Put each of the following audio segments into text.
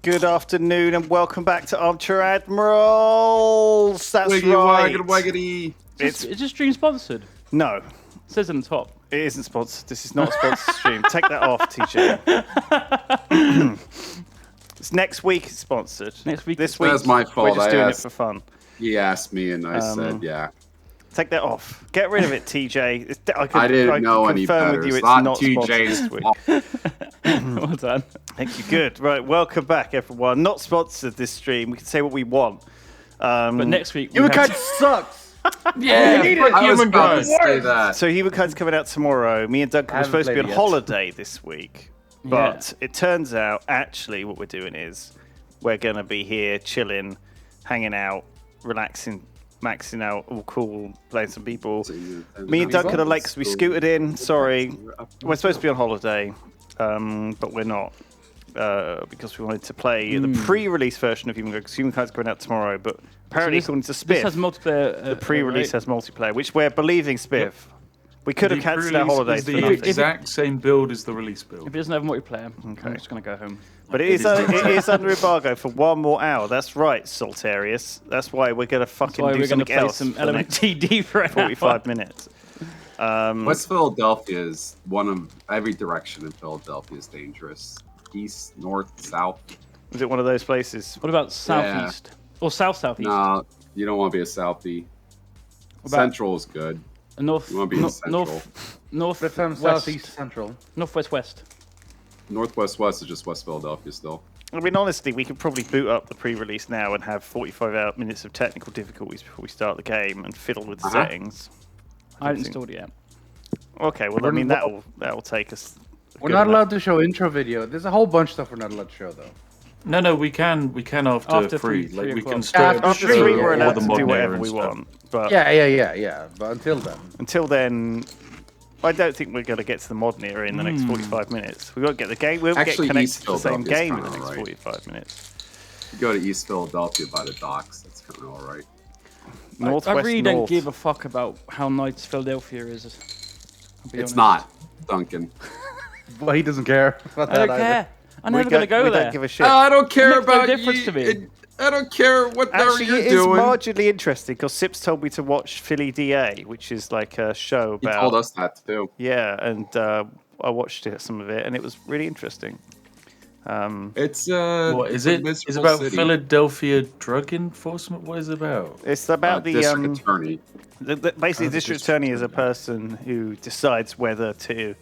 Good afternoon and welcome back to Armchair Admirals. That's right. Wiggity. Is this stream sponsored? No. It says on the top. It isn't sponsored. This is not a sponsored stream. Take that off, TJ. It's next week it's sponsored. Next week. This week. That's my fault. We're just doing it for fun. He asked me and I said, yeah. Take that off. Get rid of it, TJ. I didn't know any better. With you, It's not not TJ's TJ's this week. Well done. Thank you. Good. Right. Welcome back, everyone. Not sponsored this stream. We can say what we want. But next week, Humankind sucks. Yeah, I was about to say that. So Humankind's coming out tomorrow. Me and Duncan were supposed to be on holiday this week. But it turns out, actually, what we're doing is we're going to be here chilling, hanging out, relaxing, maxing out, all cool, playing some people. Me and Duncan are late because we scooted in. Sorry. We're supposed to be on holiday, but we're not. Because we wanted to play the pre-release version of Humankind, because Humankind's going out tomorrow. But apparently, according to Spiff, this has multiplayer. the pre-release has multiplayer, which we're believing Spiff. We could have cancelled our holidays for the nothing. exact same build as the release build. If it doesn't have multiplayer, I'm just going to go home. But it is under embargo for 1 more hour. That's right, Saltarius. That's why we're going to fucking do something else. Some Element TD for an 45 minutes. West Philadelphia is one of every direction in Philadelphia is dangerous. East, north, south. Is it one of those places? What about southeast or southeast? No, you don't want to be a southie. Central is good. North. You want to be in central. North. Southeast central. Northwest west. Northwest west is just West Philadelphia still. I mean, honestly, we could probably boot up the pre-release now and have 45 minutes of technical difficulties before we start the game and fiddle with the settings. I haven't installed it yet. Okay, well, I mean, that'll take us. We're not allowed to show intro video. There's a whole bunch of stuff we're not allowed to show, though. No, we can after three like we o'clock. can start After 3, we're allowed to do whatever we want. But Yeah. But until then, I don't think we're going to get to the modern era in the next 45 minutes. We won't get the game. We'll get connected to the same game in the next 45 minutes. You go to East Philadelphia by the docks. That's kind of all right. Northwest I really North. don't give a fuck about how nice Philadelphia is. It's not, Duncan. Well, he doesn't care. I don't care. I'm never going to go we there. Don't give a shit. I don't care Makes no about difference you. to me. I don't care what Actually, you're it is doing. marginally interesting because Sips told me to watch Philly DA, which is like a show He about. told us that too. Yeah, and I watched some of it, and it was really interesting. It's what is it? It's about city. Philadelphia drug enforcement. What is it about? It's about the district attorney. Basically, the district attorney is a person who decides whether to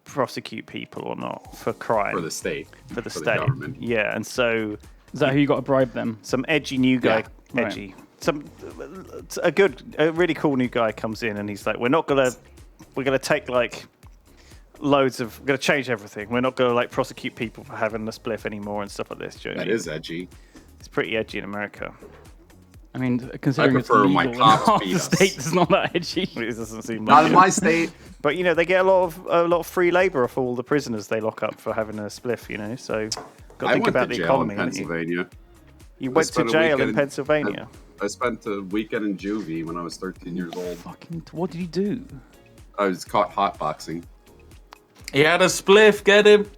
prosecute people or not for crime For the state. For the For the state. government. Yeah, and so Is that who you got to bribe them? some edgy new guy, Yeah, edgy, a really cool new guy comes in, and he's like, we're gonna take like we're gonna change everything. We're not gonna like prosecute people for having a spliff anymore and stuff like this. Do you know what I That mean? is edgy. It's pretty edgy in America. I mean, considering it's prefer legal my in cops half beat the us. state, it's not that edgy. It doesn't seem Not like in it. my state. But you know, they get a lot of free labor off all the prisoners they lock up for having a spliff. You know, so got to I think went about to the jail economy. in haven't you? Pennsylvania. You went to spent a jail weekend in in- Pennsylvania. I spent a weekend in juvie when I was 13 years old. Fucking, what did he do? I was caught hotboxing. He had a spliff. Get him.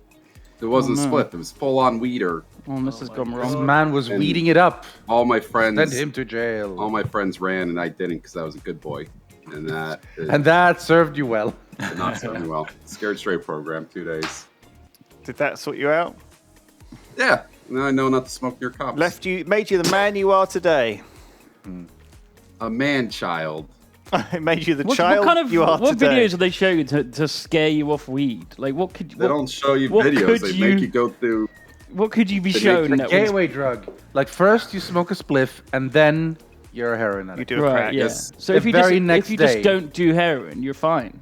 It wasn't split. It was full-on weeder. Oh, this has gone This wrong. man was And weeding it up. All my friends, Send him to jail. all my friends ran, and I didn't because I was a good boy, and that And that served you well. did not serve me well. Scared straight program 2 days. Did that sort you out? Yeah. Now I know not to smoke near cops. Made you the man you are today. A man child. It made you the What child kind of you are what today. videos do they show you to scare you off weed? Like what could They don't show you what videos. could They you- make you go through. what could you be They make shown the that would Gateway drug. Like first you smoke a spliff and then you're a heroin You addict. do a right? crack. Yeah. Yes. So if The you just very next day. don't do heroin, you're fine.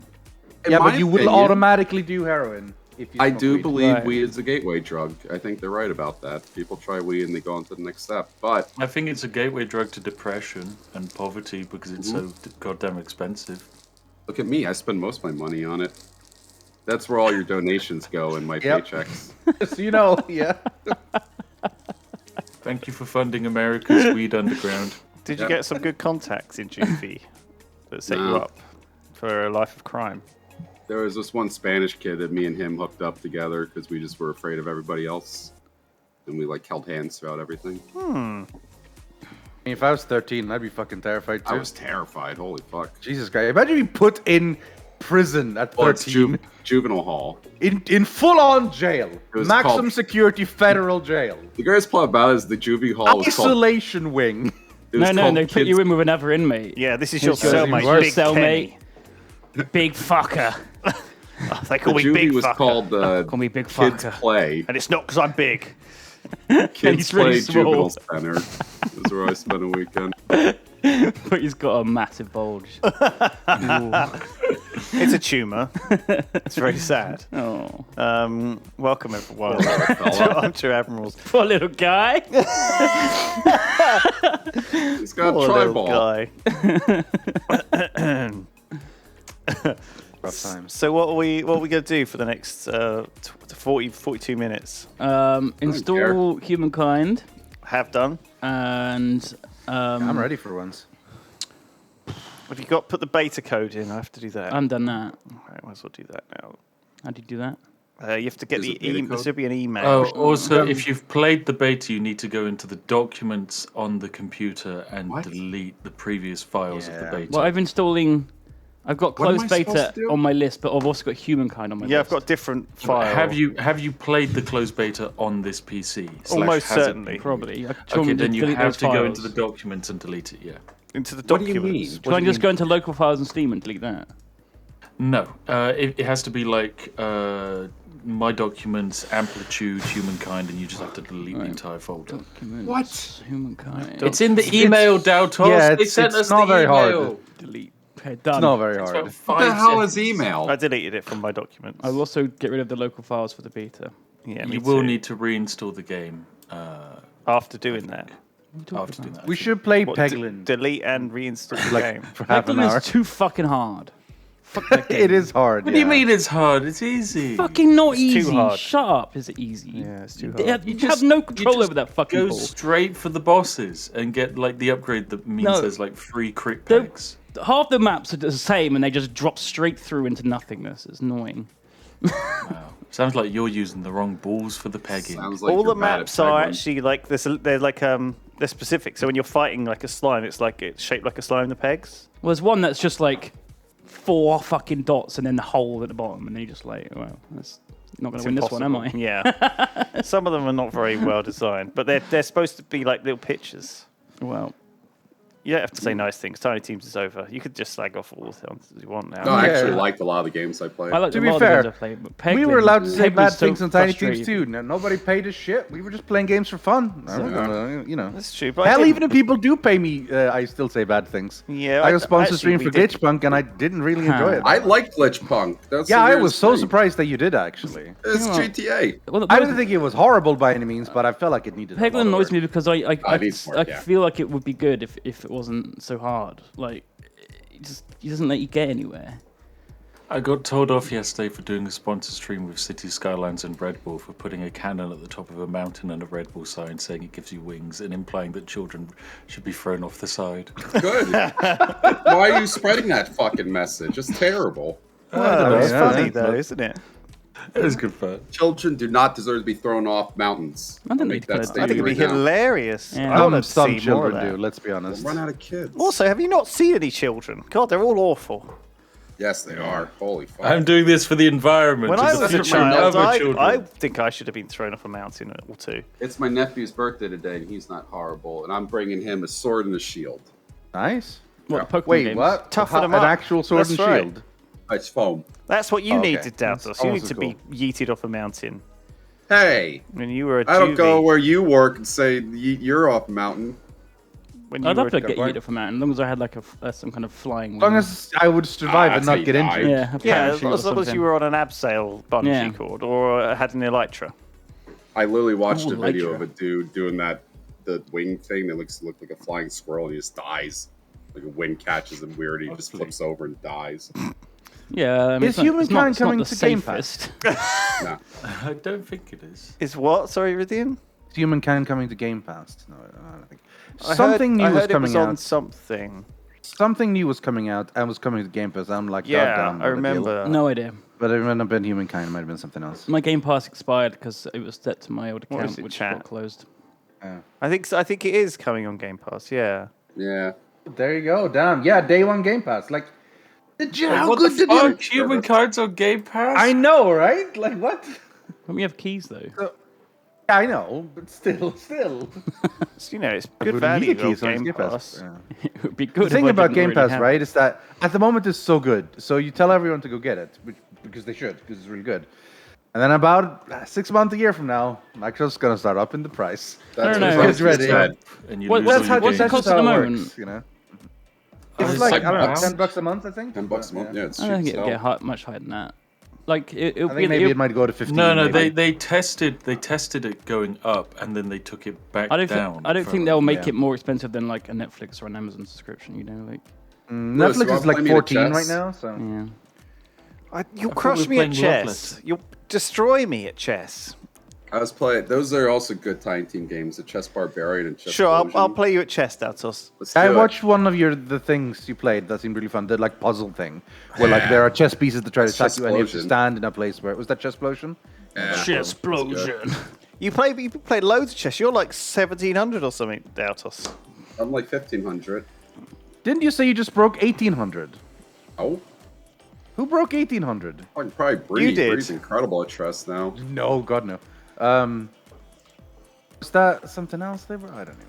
In Yeah, my but you will opinion, automatically do heroin if you I smoke do weed. believe Right. weed is a gateway drug. I think they're right about that. People try weed and they go on to the next step. But I think it's a gateway drug to depression and poverty because it's so goddamn expensive. look at me. I spend most of my money on it. That's where all your donations go in my Yep. paychecks. So you know, yeah. Thank you for funding America's weed underground. Did you Yep. get some good contacts in juvie that set you No. up for a life of crime? There was this one Spanish kid that me and him hooked up together because we just were afraid of everybody else. and we like held hands throughout everything. I mean, if I was 13, I'd be fucking terrified too. I was terrified. Holy fuck! Jesus Christ! Imagine being put in prison at 13. Juvenile hall. In full-on jail. was Maximum called- security federal jail. The greatest part about it is the juvie hall was called. Isolation wing. It was No, called they put kids- you in with another inmate. Yeah, this is your This is cellmate, your Big cellmate. Kenny. Big fucker. Oh, they The call me juvie Big was Fucker. called Call me Big Kids Fucker. Play. And it's not because I'm big. Kids he's really Play small. Juvenile Center. Is where I spent a weekend. But he's got a massive bulge. It's a tumour. It's very sad. Oh, Welcome, everyone, to Armchair Admirals. poor little guy. He's got Poor a little tribal. guy. Rough times. So what are we going to do for the next 42 minutes? Install Humankind Have done. and I'm ready for once. Have you got put the beta code in? I have to do that. I haven't done that. I might as well do that now. How do you do that? You have to get Is the it beta email. code? There should be an email. Oh, also, if you've played the beta, you need to go into the documents on the computer and What? delete the previous files of the Yeah. beta. Well, I've got What am closed I supposed beta to do? on my list, but I've also got Humankind on my Yeah, list. I've got different files. Have you played the closed beta on this PC? Almost Has it certainly. been? Probably. Okay, then you delete have those to go into files. the documents and delete it. Yeah. into the What do you documents. mean? Can I just go into local files and Steam and delete that? No, it has to be like my documents, amplitude, humankind, and you just have to delete the entire folder. Documents, What? Humankind. It's in the email, Dautos. yeah, They it's- sent it's us not the very hard. email. delete. Okay, It's done. not very It's hard. about What the 5 hell is seconds. email? I deleted it from my documents. I'll also get rid of the local files for the beta. Yeah, me You will too. need to reinstall the game After doing that. after doing that. We should play What, Peglin. delete and reinstall the game. For half an Peglin hour. is too fucking hard. Fuck that game. It is hard. What do you mean it's hard? It's easy. Fucking not It's too easy. hard. Shut up. Is it easy? Yeah, it's too You hard. You have no control over that fucking Go ball. straight for the bosses and get like the upgrade that means No. there's like free crit The- packs. Half the maps are the same and they just drop straight through into nothingness. It's annoying. Sounds like you're using the wrong balls for the pegging. Sounds like All you're the bad at maps are Peglin. actually like this. They're like they're specific. So when you're fighting like a slime, it's shaped like a slime. The pegs. Well, there's one that's just like 4 fucking dots and then the hole at the bottom, and then you're just like, well, that's not going to win this one, am I? Yeah. Some of them are not very well designed, but they're supposed to be like little pictures. Well, You don't have to say nice things. Tiny Teams is over. You could just slag off all the things you want now. No, I Yeah. actually liked a lot of the games I played. I like To a be lot of fair, the games I played, but We Peglin- were allowed to say Peglin's bad so things on Tiny Teams frustrating. too. No, nobody paid us shit. We were just playing games for fun. You know. That's true. But I Hell, didn't- even if people do pay me, I still say bad things. Yeah, I got sponsored actually, stream we for did- Glitchpunk, and I didn't really enjoy it. I like Glitch Punk. That's Yeah, the I was weirdest so thing. surprised that you did actually. It's Yeah. GTA. Well, I didn't think it was horrible by any means, but I felt like it needed. a lot Peglin of annoys work. me because I needs work, yeah. feel like it would be good if it wasn't so hard. Like, it doesn't let you get anywhere. I got told off yesterday for doing a sponsor stream with City Skylines and Red Bull for putting a cannon at the top of a mountain and a Red Bull sign saying it gives you wings and implying that children should be thrown off the side. Good. Why are you spreading that fucking message? It's terrible. Well, it's Yeah, funny yeah. though, isn't it? It was good fun. Children do not deserve to be thrown off mountains. I don't Make think that they- I I statement think it'd be right now. hilarious. Yeah. I want to Some see more of children that. do. Let's be honest. Run out of kids. Also, have you not seen any children? God, they're all awful. Yes, they are. Holy fuck. I'm doing this for the environment. When to I was a defend child, other I children. think I should have been thrown off a mountain or two. It's my nephew's birthday today, and he's not horrible. And I'm bringing him a sword and a shield. Nice. What, the Pokemon Wait, games? what? Toughen them An up. actual sword That's and right. shield. It's foam. That's what you Okay. needed, Daltos. That's You need also to be yeeted off a mountain. Hey, When you were a I don't go juvie, where you work and say you're off mountain. when you I'd were love to a- get point. you from that, as long as I had like some kind of flying. As long as I would survive and that's how not you get die. injured. yeah, a Yeah, parachute as or long as something. you were on an abseil bungee Yeah. cord or had an elytra. I literally watched Ooh, a video Lytra. of a dude doing the wing thing that looked like a flying squirrel, and he just dies. Like a wind catches him weird, and he just flips over and dies. Yeah, I mean, Is it's not- it's Humankind not- it's not coming the to Game safest. Nah. I don't think it is. Is what? Sorry, Rythian? Is Humankind coming to Game Pass? No, I don't think. I Something new heard was it coming was on out. something. Something new was coming out and was coming to Game Pass. I'm like, Yeah, goddamn, I what a deal. remember. No idea. But it might not have been Humankind. It might have been something else. My Game Pass expired because it was set to my old What account, is it, which chat? got closed. I think it is coming on Game Pass. Yeah. Yeah. There you go. Damn. Yeah, day one Game Pass. Like, how what good the did fuck? you? Humankind's on Game Pass? I know, right? Like, what? Don't we have keys though? I know, but still. So, it's I good wouldn't value need a on key, so it's Game Pass. Yeah. It would be good. The thing if I about didn't Game already Pass, have right, is that at the moment it's so good. So you tell everyone to go get it, because they should, because it's really good. And then about 6 months, a year from now, Microsoft's gonna start upping the price. That's don't know. what It's ready. said. And you What- lose what's all how- your what's it games. cost how at the it moment? works, you know? It's It's like, like I don't know, $10 $10 a month, I think. $10 a month. Yeah, it's I cheap. don't think as it'll hell. get much higher than that. Like it'll I be. think maybe it might go to 15. No, maybe. they tested it going up, and then they took it back I don't down. I don't for think they'll make yeah. it more expensive than like a Netflix or an Amazon subscription. You know, like Lewis, you Netflix wanna is like play me to 14 right chess? now, so. yeah. You'll thought crush we were me at playing chess. Loveless. You'll destroy me at chess. I was playing. Those are also good tiny team games. The Chess Barbarian and Chess. Sure, I'll Explosion. play you at chess, Datos. Let's do I it. watched one of the things you played that seemed really fun. The like puzzle thing, where like there are chess pieces that try to That's attack you, and you have to Chessplosion. stand in a place where was that Chessplosion? Yeah. Chessplosion. You played loads of chess. You're like 1700 or something, Datos. I'm like 1500. Didn't you say you just broke 1800? Oh, Who broke 1800? I can probably Bree. You did. Bree's incredible at chess now. No, God no. Was that something else they were? I don't know.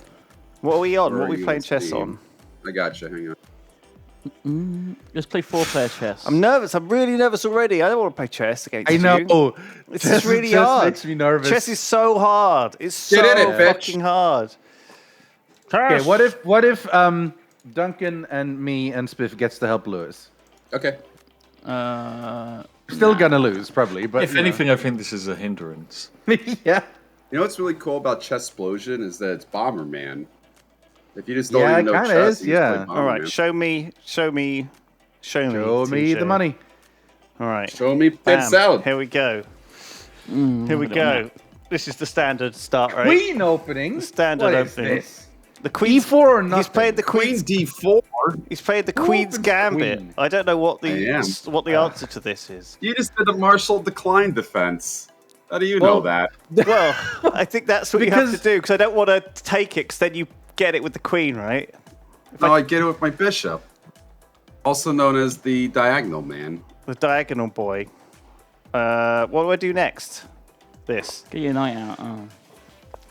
What are we on? Where What are are we you playing on chess Steam? on? I got you. Hang on. Let's play 4-player chess. I'm nervous. I'm really nervous already. I don't want to play chess against I you. know. It's just really chess hard. makes me nervous. Chess is so hard. It's so Get in it, bitch. fucking hard. Okay, what if Duncan and me and Spiff gets to help Lewis? Okay. Still gonna lose probably, but If anything, I think this is a hindrance. yeah. You know what's really cool about Chess Explosion is that it's Bomberman. If you just don't Yeah, even know it kinda chess, is, you just yeah. play All right, Bomberman. show me. Show me TJ. the money. All right. Show me Bam. pit salad. Here we go. Here we go. This is the standard start rate. Queen opening. Standard What is opening. this? The Queen's E4 or He's nothing? played the Queen Queen's. D4. He's played the Who Queen's opens Gambit. Queen? I don't know what I am. the answer to this is. You just did a Marshall decline defense. How do you know that? Well, I think that's what you have to Because- do because I don't want to take it because then you get it with the Queen, right? No, I get it with my bishop. Also known as the Diagonal Man. The diagonal boy. What do I do next? This. Get your night out. Oh.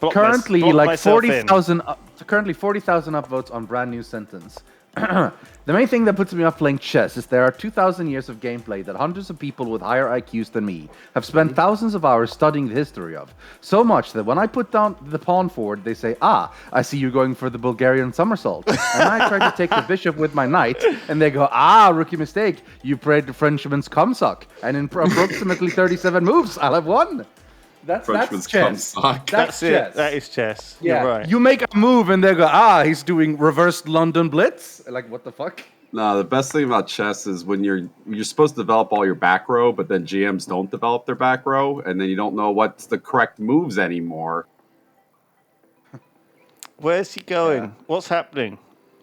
Block Currently, block like myself in. 40,000. Currently, 40,000 upvotes on brand new sentence. The main thing that puts me off playing chess is there are 2,000 years of gameplay that hundreds of people with higher IQs than me have spent thousands of hours studying the history of. So much that when I put down the pawn forward, they say, "Ah, I see you're going for the Bulgarian somersault." And I try to take the bishop with my knight, and they go, "Ah, rookie mistake. You played the Frenchman's cumsuck, and in approximately 37 moves, I'll have won." That's Frenchman's chess. cumsuck. That's chess. it. That is chess. Yeah, You're right. you make a move and they go, "Ah, he's doing reverse London Blitz." Like, what the fuck? No, the best thing about chess is when you're supposed to develop all your back row, but then GMs don't develop their back row, and then you don't know what's the correct moves anymore. Where's he going? Yeah. What's happening?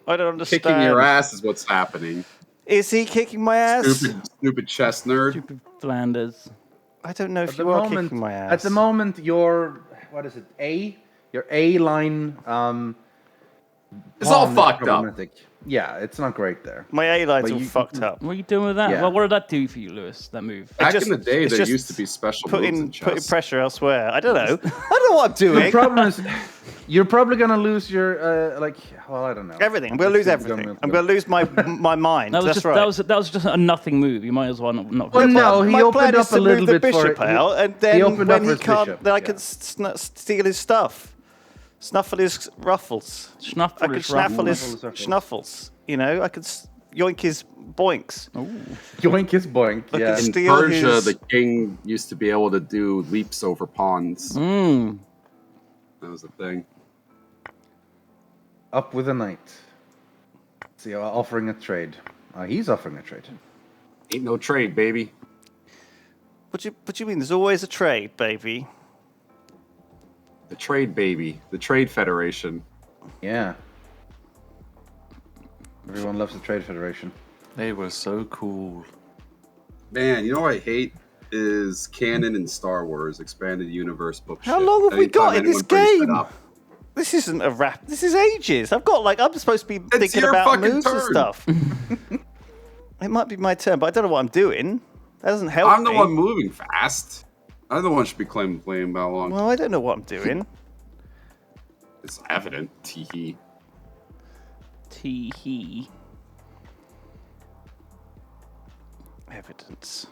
I don't understand. Kicking your ass is what's happening. Is he kicking my ass? Stupid chess nerd. Stupid Flanders. I don't know if At the you are moment, kicking my ass. at the moment, your what is it? Your A line. It's all pawn is fucked up. problematic. Yeah, it's not great there. My A line's But all you- fucked up. What are you doing with that? Yeah. Well, what did that do for you, Lewis? That move? Back just- in the day, it's there just used to be special moves in Putting chess. pressure elsewhere. I don't know. I don't know what I'm The doing. problem is, you're probably gonna lose your Well, I don't know. Everything. I'm going to lose everything. I'm going to lose my mind. That was That's just right. that was just a nothing move. You might as well not. Well, no, he my opened plan is up to a little move the bit for bishop it. out, and He then opened up when he his can't, bishop, then I yeah. can steal his stuff, snuffle his ruffles. Schnuffle I can his snaffle ruffles. his ruffles. schnuffles. You know, I can yoink his boinks. Yoink is boink. Look, Yeah. it's- In steal Persia, his- the king used to be able to do leaps over pawns. Mm. That was the thing. Up with a knight. See, offering a trade. He's offering a trade. Ain't no trade, baby. What do you mean? There's always a trade, baby. The trade baby. The trade federation. Yeah. Everyone loves the Trade Federation. They were so cool. Man, you know what I hate is canon in Star Wars expanded universe book. How shit. long have we got in this Anytime anyone brings that game? up, This isn't a rap. This is ages. I'm supposed to be thinking your about fucking moves and turn. stuff. It might be my turn, but I don't know what I'm doing. That doesn't help I'm the me. one moving fast. I'm the one should be playing about long. Well, I don't know what I'm doing. It's evident. Teehee. Tee-hee. Evidence.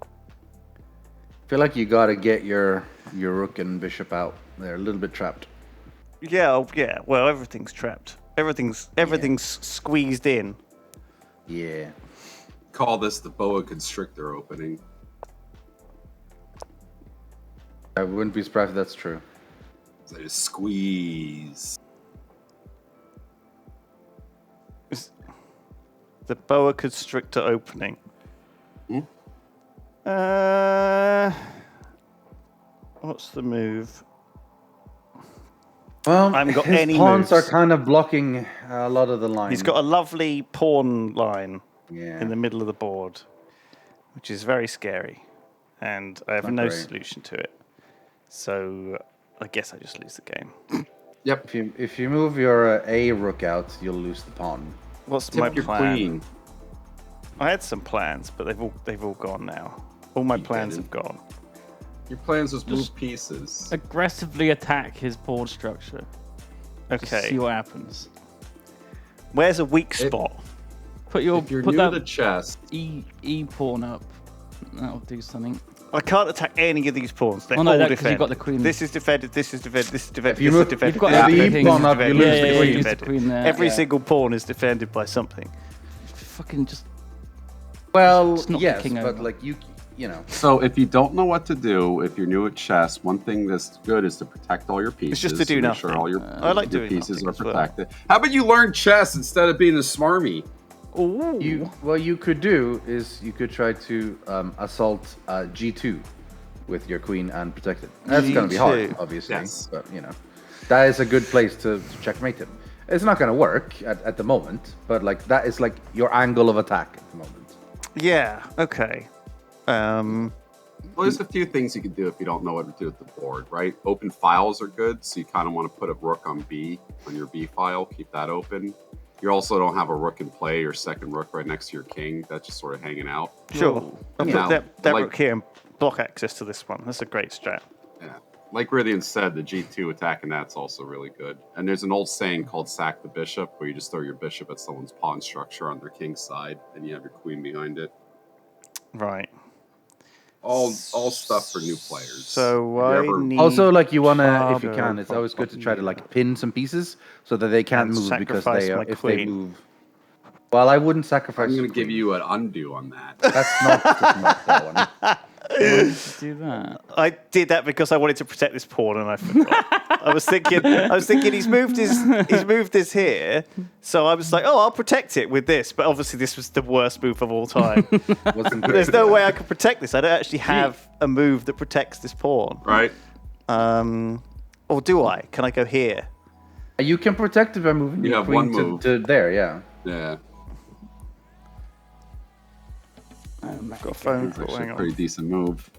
I feel like you gotta get your rook and bishop out. They're a little bit trapped. Yeah. Well, everything's trapped. Everything's squeezed in. Yeah. Call this the boa constrictor opening. I wouldn't be surprised if that's true. So just squeeze. The boa constrictor opening. Hmm? What's the move? Well, I haven't got his any pawns moves. are kind of blocking a lot of the line. He's got a lovely pawn line Yeah. in the middle of the board, which is very scary, and I have Not no great. solution to it. So I guess I just lose the game. Yep. If you move your A rook out, you'll lose the pawn. What's my Tip your plan? queen. I had some plans, but they've all gone now. All my plans didn't. have gone. Your plans was Just- move pieces. Aggressively attack his board structure. Just Okay. see what happens. Where's a weak spot? Put your If you're put new that to chess, E pawn up. That'll do something. I can't attack any of these pawns. They're Oh, no, all that- 'cause defended. you've got the queen. This is defended. This is defended. This is defended. If you This is move- defended. you've got this is the defended, E pawn this is up, you defended, lose this the is queen. defended. The queen there, Every yeah. single pawn is defended by something. Fucking just Well, It's not yes, king but over. like you know. so if you don't know what to do, if you're new at chess, one thing that's good is to protect all your pieces. just to do make sure nothing. all your, I like your doing pieces nothing are as well. protected. How about you learn chess instead of being a smarmy? Ooh. What you could do is you could try to assault G2 with your queen and protect it. That's going to be hard, G2. obviously, Yes. but you know, that is a good place to checkmate him. It's not going to work at the moment, but like that is like your angle of attack at the moment. Yeah. Okay. Well, there's a few things you can do if you don't know what to do with the board, right? Open files are good, so you kind of want to put a rook on B on your B file, keep that open. You also don't have a rook in play, your second rook right next to your king. That's just sort of hanging out. Sure. I'll Yeah. put that Like- rook here and block access to this one. That's a great strat. Yeah. Like Rythian said, the G2 attacking that's also really good. And there's an old saying called sack the bishop, where you just throw your bishop at someone's pawn structure on their king's side, and you have your queen behind it. Right. All stuff for new players. So Have I you ever- need. Also, like you want to, if you Father can, it's always good to try to of like pin some pieces so that they can't And move because sacrifice they my if they queen. move. Well, I wouldn't sacrifice. I'm going the to give queen. you an undo on that. That's not that one. do that. I did that because I wanted to protect this pawn, and I forgot. I was thinking he's moved this here, so I was like, oh, I'll protect it with this. But obviously, this was the worst move of all time. Wasn't There's great. no way I could protect this. I don't actually have a move that protects this pawn. Right? Or do I? Can I go here? You can protect it by moving You your have queen one move. to there. Yeah. Yeah. I've got a phone It's call. actually Hang a on. pretty decent move.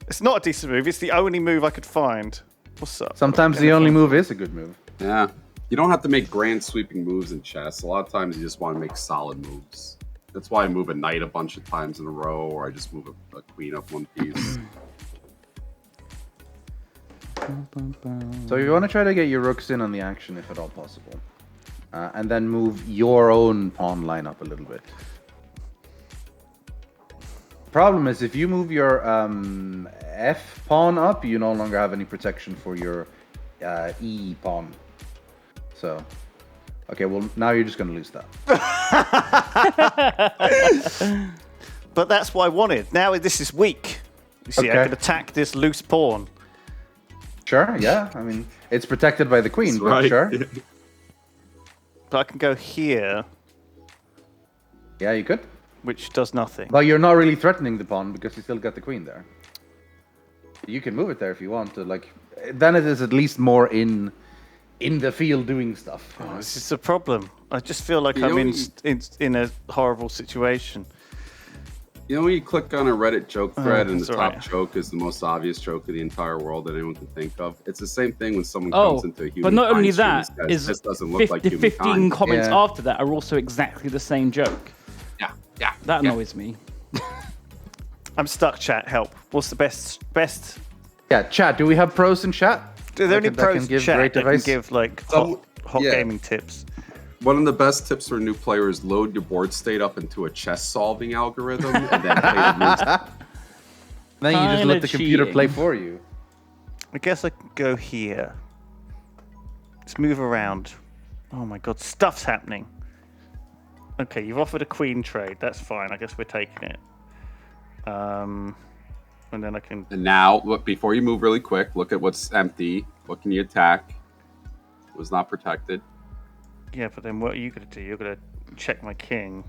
It's not a decent move. It's the only move I could find. What's up? Sometimes the only move is a good move. Yeah. You don't have to make grand sweeping moves in chess. A lot of times you just want to make solid moves. That's why I move a knight a bunch of times in a row, or I just move a queen up one piece. So you want to try to get your rooks in on the action if at all possible, and then move your own pawn line up a little bit. Problem is, if you move your F pawn up, you no longer have any protection for your E pawn. So, okay, well now you're just going to lose that. But that's what I wanted. Now this is weak. You see, I Okay. can attack this loose pawn. Sure, yeah. I mean, it's protected by the queen, That's but right. sure. But I can go here, Yeah, you could. which does nothing. But you're not really threatening the pawn because you still got the queen there. You can move it there if you want to. Like, then it is at least more in in the field doing stuff. Oh, this is a problem. I just feel like I'm in a horrible situation. You know when you click on a Reddit joke thread and the top joke is the most obvious joke of the entire world that anyone can think of? It's the same thing when someone comes into a Humankind but not only that, says, is this doesn't look like 15 comments after that are also exactly the same joke. Yeah. That annoys me. I'm stuck, chat. Help. What's the best? Yeah, chat. Do we have pros in chat? Are there any pros in chat that can give like hot gaming tips? One of the best tips for a new player is load your board state up into a chess solving algorithm and then play the moves. Then you just let the computer play for you. I guess I can go here. Let's move around. Oh my god, stuff's happening. Okay, you've offered a queen trade. That's fine. I guess we're taking it. And then I can... And now, look, before you move really quick, look at what's empty. What can you attack? Was not protected. Yeah, but then what are you going to do? You're going to check my king.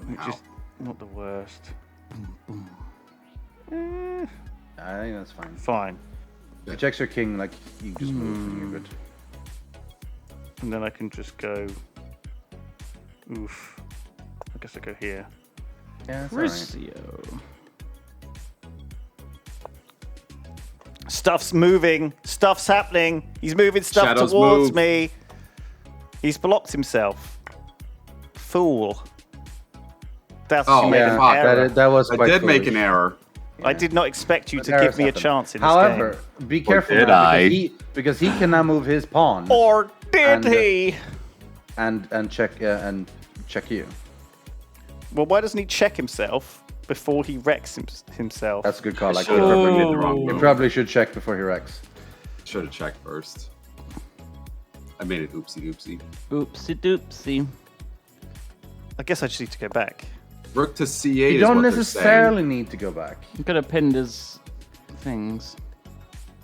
Which is not the worst. I think that's fine. Fine. It checks your king like you just move and you're good. And then I can just go... Oof. I guess I go here. Yeah, that's Crisio. Stuff's moving. Stuff's happening. He's moving stuff Shadows towards move. me. He's blocked himself. Fool. That's Oh, made yeah. an Fuck. error. That was I quite did make foolish. an error. I did not expect you But to errors give me a happen. chance in this However, game. be careful did now, I? because he can now move his pawn Or did And, he? and check you. Well, why doesn't he check himself before he wrecks himself? That's a good call. Like, Should've probably did the wrong you move. probably should check before he wrecks. Should have checked first. I made it oopsie. Oopsie doopsie. I guess I just need to go back. Rook to c8 You is don't what they're necessarily need to go back. You could have pinned his things.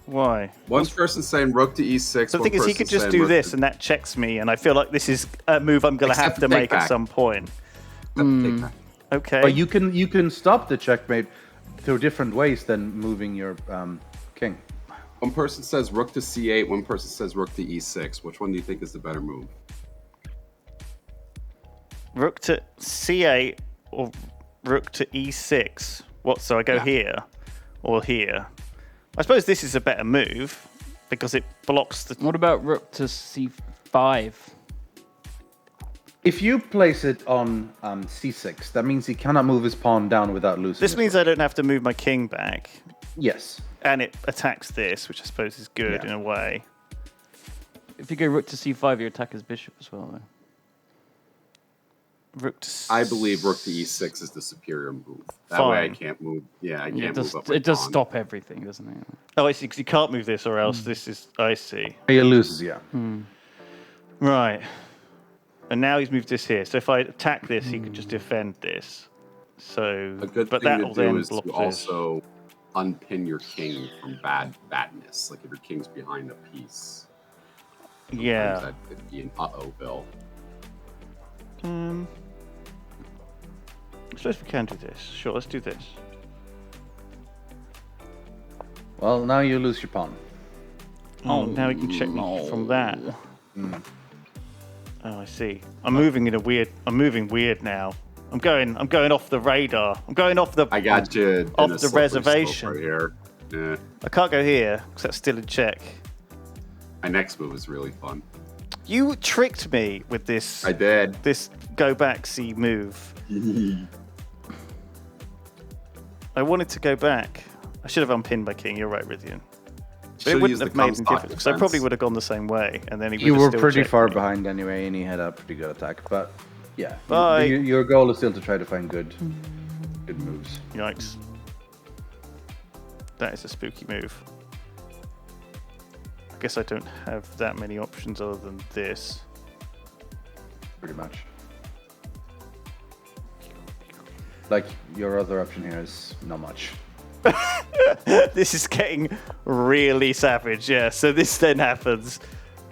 Why? One person's saying rook to e6. The thing is, he could just do this, and that checks me, and I feel like this is a move I'm going to have Except to the take make at back. some point. Okay. But you can stop the checkmate through different ways than moving your king. One person says rook to c8. One person says rook to e6. Which one do you think is the better move? Rook to c8 or rook to e6. What? So I go here or here? I suppose this is a better move because it blocks the. What about rook to c5? If you place it on c6, that means he cannot move his pawn down without losing. This means I don't have to move my king back, yes. and it attacks this, which I suppose is good Yeah. in a way. If you go rook to c5, you attack his bishop as well, though. Rook to I believe rook to e6 is the superior move. That way I Fine. can't move. Yeah, I Yeah, can't move up. it does pawn. stop everything, doesn't it? Oh, I see. 'Cause you can't move this, or else this is. I see. He loses, yeah. Right. And now he's moved this here. So if I attack this, he could just defend this. So, A good but thing that to will do then is block to this. also unpin your king from badness. Like if your king's behind a piece. Yeah. That could be an uh-oh bill. I suppose we can do this. Sure, let's do this. Well, now you lose your pawn. Oh, now he can check me from that. Oh, I see. I'm moving weird now. I'm going off the radar. I'm going off the. I got you. Off in a the slippery reservation. slope right here. Yeah. I can't go here because that's still in check. My next move is really fun. You tricked me with this. I did. This go back C move. I wanted to go back. I should have unpinned my king. You're right, Rythian. But it Should've wouldn't used have the made any Comstock difference because I defense. probably would have gone the same way, and then he would You have were still pretty checked far me. behind anyway, and he had a pretty good attack. But yeah, Bye. Your goal is still to try to find good moves. Yikes! That is a spooky move. I guess I don't have that many options other than this. Pretty much. Like your other option here is not much. This is getting really savage. Yeah. So this then happens,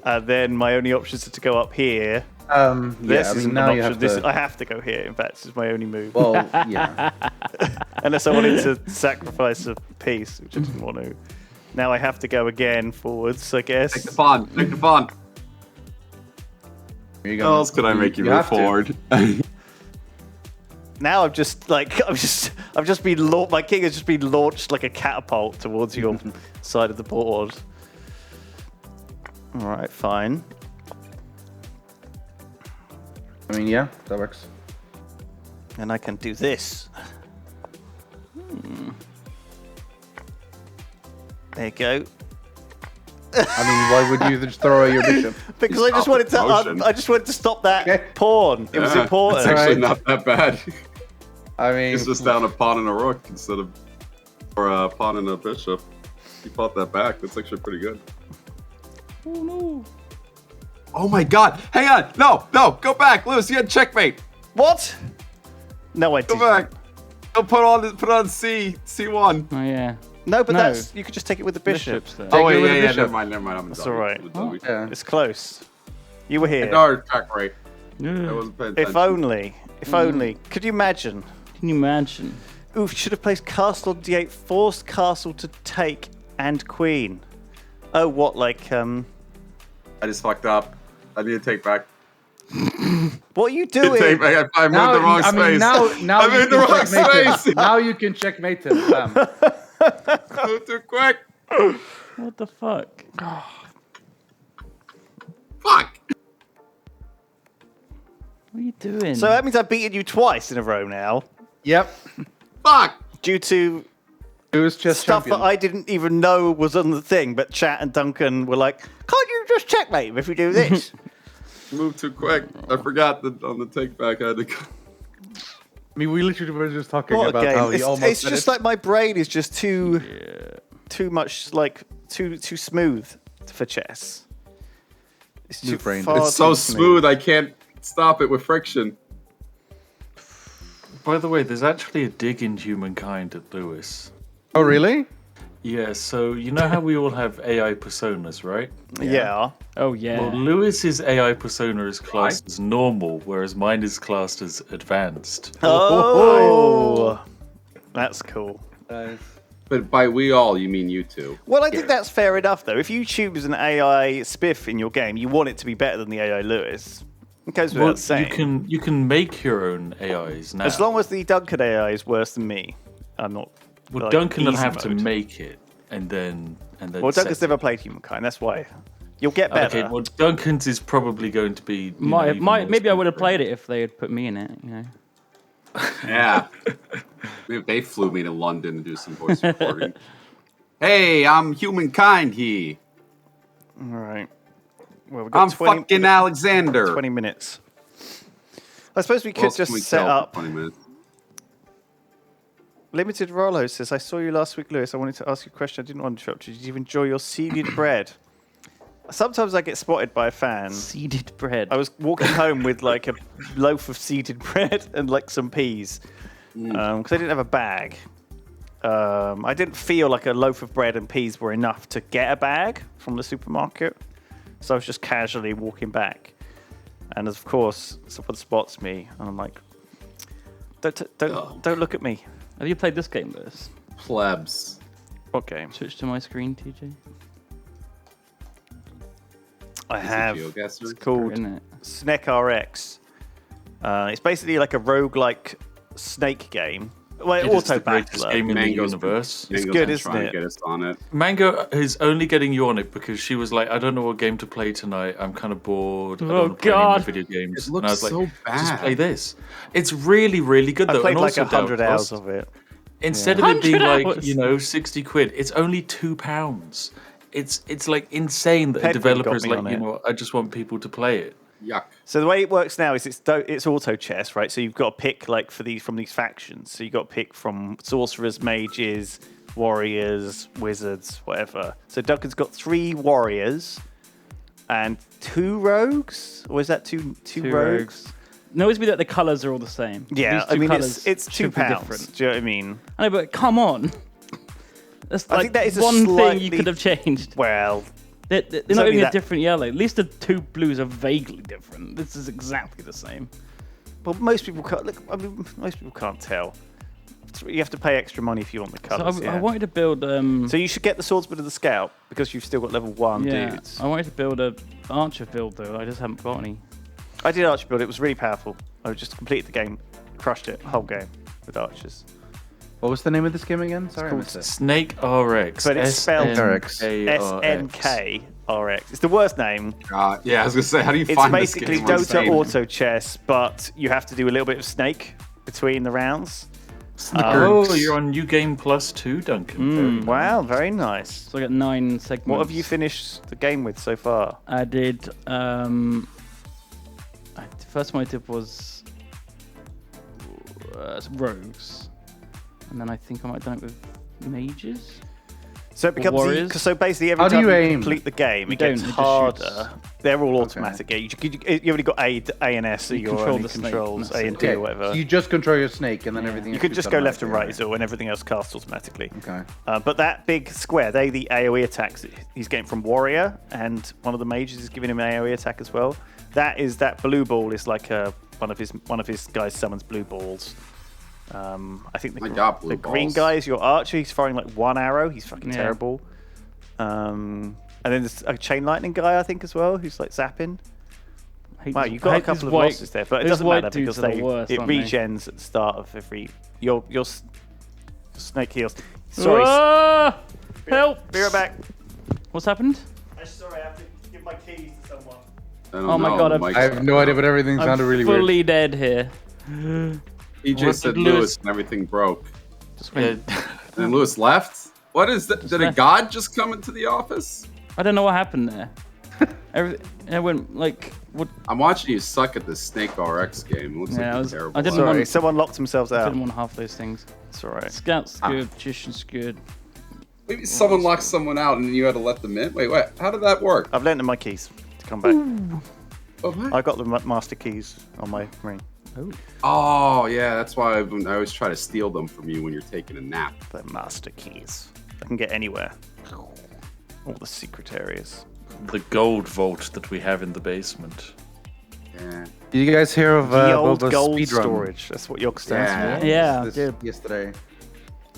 and then my only options are to go up here. Yeah, This I isn't mean an now you option. have This to. I have to go here. In fact, this is my only move. Well, yeah. Unless I wanted to sacrifice a piece, which I didn't want to. Now I have to go again forwards, I guess. Take the pawn. Take the pawn. Here you How go. else could I make you move have to. forward? Now I've just been my king has just been launched like a catapult towards your side of the board. All right, fine. I mean, yeah, that works. And I can do this. There you go. I mean, why would you just throw away your bishop? Because I just wanted motion. I just wanted to stop that Okay. pawn. It was Yeah, important. It's actually Right. not that bad. I mean, It's just down a pawn and a rook instead of or a pawn and a bishop. You fought that back. That's actually pretty good. Oh no. Oh my god! Hang on! No! Go back, Lewis. You had checkmate. What? No, I Go didn't. back. Go put on C1. Oh yeah. No, but No. you could just take it with the bishop. Bishops there. Oh it wait, with a yeah. bishop. Never mind. I'm That's done. all right. We're done. yeah. It's close. You were here. Our track rate. I Yeah. wasn't paying attention. If only. If only. Could you imagine? Can you imagine? Oof, should have placed castle on d8, forced castle to take and queen. Oh, what, like, I just fucked up. I need to take back. what are you Take doing? back. I moved Now, the wrong I space. mean, now I you moved the can wrong checkmate him. space. Now you can checkmate him. Bam. Moved too quick. What the fuck? Fuck. What are you doing? So that means I've beaten you twice in a row now, Yep. Fuck. due to Who's chess stuff champion? that I didn't even know was on the thing, but Chat and Duncan were like, can't you just checkmate him if we do this? Moved too quick. I forgot that on the take back I had to. I mean, we literally were just talking What a about how game. he almost It's just like my brain is just too much, like, too smooth for chess. It's Smooth too brain. far It's so too smooth. I can't stop it with friction. By the way, there's actually a dig in Humankind at Lewis. Oh, really? Yeah, so you know how we all have AI personas, right? Yeah. oh yeah. Well, Lewis's AI persona is classed as normal, whereas mine is classed as advanced. Oh, that's cool. But by we all, you mean you two. Well, I think that's fair enough, though. If you choose an AI Spiff in your game, you want it to be better than the AI Lewis. It goes without Well, saying. you can make your own AIs now. As long as the Duncan AI is worse than me, I'm not. well, like, Duncan will easy have to mode. make it, and then Well, Duncan's set never played Humankind. That's why you'll get it. better. Okay, well, Duncan's is probably going to be. you know, Might, even more maybe I would have smooth. played it if they had put me in it. You know. Yeah. Maybe they flew me to London to do some voice recording. Hey, I'm Humankind. All right. Well, we've got I'm 20, fucking Alexander. 20 minutes. I suppose we What could else just can we set tell for up. 20 minutes? Limited Rollo says, I saw you last week, Lewis. I wanted to ask you a question. I didn't want to interrupt you. Did you enjoy your seeded bread? Sometimes I get spotted by a fan. Seeded bread. I was walking home with like a loaf of seeded bread and like some peas because I didn't have a bag. I didn't feel like a loaf of bread and peas were enough to get a bag from the supermarket. So I was just casually walking back. And of course, someone spots me and I'm like, don't look at me. Have you played this game, Lewis? Plebs. What game? Switch to my screen, TJ. I have. Yogscast? It's called Isn't it? Snake RX. It's basically like a roguelike snake game. Well, It is auto the greatest battler. game in the Mango's universe. It's Mango's good, been isn't trying it? to get us on it. Mango is only getting you on it because she was like, I don't know what game to play tonight. I'm kind of bored. I don't Oh, want to play any more God. video games. It And I looks was like, so just bad. play this. It's really, really good I though. played and like also 100 down hours cost. of it. Instead of it being 100 like, hours? you know, 60 quid, it's only £2. It's like insane that a Pedguin developer got is me like, on you it. know what, I just want people to play it. Yuck. So the way it works now is it's auto chess, right? So you've got to pick like from these factions. So you've got to pick from sorcerers, mages, warriors, wizards, whatever. So Duncan's got 3 warriors and 2 rogues, or is that two rogues? No, it's be that the colours are all the same. Yeah, These I two mean colours it's should be £2. different. Do you know what I mean? I know, but come on. That's I like think that is a one thing you slightly- could have changed. Well, They're not only even a that- different yellow. At least the 2 blues are vaguely different. This is exactly the same. most people can't look. I mean, most people can't tell. You have to pay extra money if you want the colours. So I wanted to build. So you should get the Swordsman of the Scout because you've still got level 1 dudes. I wanted to build a archer build though. I just haven't got any. I did archer build. It was really powerful. I just completed the game, crushed it, whole game with archers. What was the name of this game again? Sorry, I missed it. Snake RX. But it's spelled SNKRX. SNKRX. It's the worst name. Yeah, I was gonna say, how do you It's find basically this game? Dota Auto Chess, but you have to do a little bit of Snake between the rounds. Oh, you're on New Game Plus 2, Duncan. Wow, very nice. So I got 9 segments. What have you finished the game with so far? I did. The first one I did was rogues, and then I think I might have done it with mages. So it becomes warriors. so basically every How do time you you aim? complete the game, it don't, gets it just harder. shoots. They're all automatic. Yeah, you only got A and S, so You your control only the snake, controls that's A it. and D or whatever. So you just control your snake, and then everything. You else could is just go left and right, automatically, and everything else casts automatically. Okay. But that big square, they the AoE attacks that he's getting from Warrior, and one of the mages is giving him an AoE attack as well. That blue ball is like one of his guys summons blue balls. I think the green guy is your archer. He's firing like 1 arrow. He's fucking terrible. And then there's a chain lightning guy, I think, as well, who's like zapping. Wow, you've got a couple of losses there, but it doesn't matter because it regens at the start of every your snake heals. Sorry, help! be right back. What's happened? Sorry, I have to give my keys to someone. Oh my god, I have no idea, but everything sounded really weird. Fully dead here. EJ said Lewis and everything broke. And then Lewis left? What is that? Did a god just come into the office? I don't know what happened there. I went like, what? I'm watching you suck at this Snake RX game. It looks like you're terrible. I didn't Sorry, want, someone locked themselves I out. didn't want half those things. It's alright. Scout's good, Magician's good. Maybe someone locked someone out and you had to let them in? Wait, what? How did that work? I've lent them my keys to come back. Oh, what? I got the master keys on my ring. Oh, yeah, that's why I always try to steal them from you when you're taking a nap. The master keys. I can get anywhere. All the secret areas. The gold vault that we have in the basement. Yeah. Did you guys hear of The old Boba's gold speedrun? storage. That's what Yogscast stands for. Yeah, This dude. yesterday.